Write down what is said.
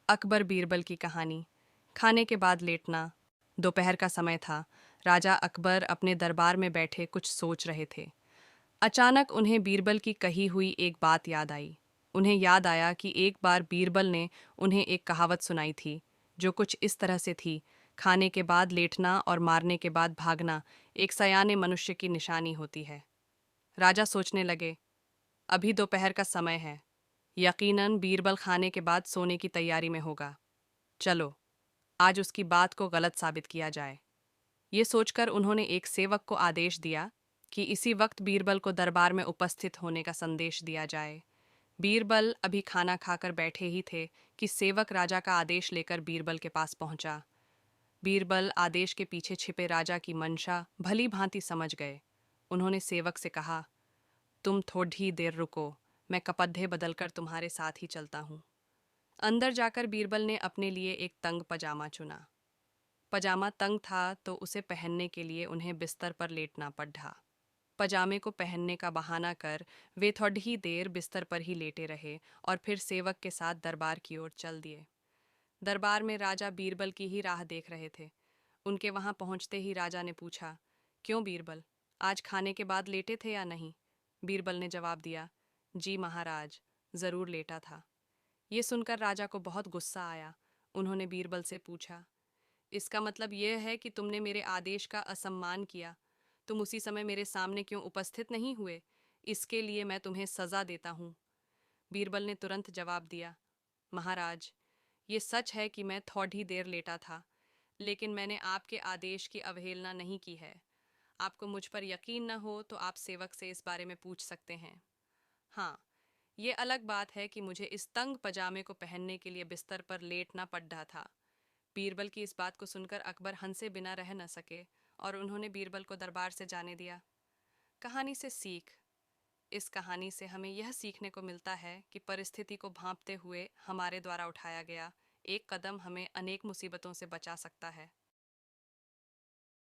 अकबर बीरबल की कहानी। खाने के बाद लेटना। दोपहर का समय था। राजा अकबर अपने दरबार में बैठे कुछ सोच रहे थे। अचानक उन्हें बीरबल की कही हुई एक बात याद आई। उन्हें याद आया कि एक बार बीरबल ने उन्हें एक कहावत सुनाई थी, जो कुछ इस तरह से थी: खाने के बाद लेटना और मारने के बाद भागना एक सयाने मनुष्य की निशानी होती है। राजा सोचने लगे, अभी दोपहर का समय है। यकीनन बीरबल खाने के बाद सोने की तैयारी में होगा। चलो, आज उसकी बात को गलत साबित किया जाए। ये सोचकर उन्होंने एक सेवक को आदेश दिया कि इसी वक्त बीरबल को दरबार में उपस्थित होने का संदेश दिया जाए। बीरबल अभी खाना खाकर बैठे ही थे कि सेवक राजा का आदेश लेकर बीरबल के पास पहुंचा। बीरबल आदेश के पीछे छिपे राजा की मंशा भली भांति समझ गए। उन्होंने सेवक से कहा, तुम थोड़ी देर रुको, मैं कपड़े बदलकर तुम्हारे साथ ही चलता हूँ। अंदर जाकर बीरबल ने अपने लिए एक तंग पजामा चुना। पजामा तंग था तो उसे पहनने के लिए उन्हें बिस्तर पर लेटना पड़ा। पजामे को पहनने का बहाना कर वे थोड़ी ही देर बिस्तर पर ही लेटे रहे और फिर सेवक के साथ दरबार की ओर चल दिए। दरबार में राजा बीरबल की ही राह देख रहे थे। उनके वहां पहुंचते ही राजा ने पूछा, क्यों बीरबल, आज खाने के बाद लेटे थे या नहीं? बीरबल ने जवाब दिया, जी महाराज, जरूर लेटा था। ये सुनकर राजा को बहुत गुस्सा आया। उन्होंने बीरबल से पूछा, इसका मतलब यह है कि तुमने मेरे आदेश का असम्मान किया? तुम उसी समय मेरे सामने क्यों उपस्थित नहीं हुए? इसके लिए मैं तुम्हें सजा देता हूँ। बीरबल ने तुरंत जवाब दिया, महाराज, ये सच है कि मैं थोड़ी देर लेटा था, लेकिन मैंने आपके आदेश की अवहेलना नहीं की है। आपको मुझ पर यकीन न हो तो आप सेवक से इस बारे में पूछ सकते हैं। हाँ, ये अलग बात है कि मुझे इस तंग पजामे को पहनने के लिए बिस्तर पर लेटना पड़ रहा था। बीरबल की इस बात को सुनकर अकबर हंसे बिना रह न सके और उन्होंने बीरबल को दरबार से जाने दिया। कहानी से सीख। इस कहानी से हमें यह सीखने को मिलता है कि परिस्थिति को भांपते हुए हमारे द्वारा उठाया गया एक कदम हमें अनेक मुसीबतों से बचा सकता है।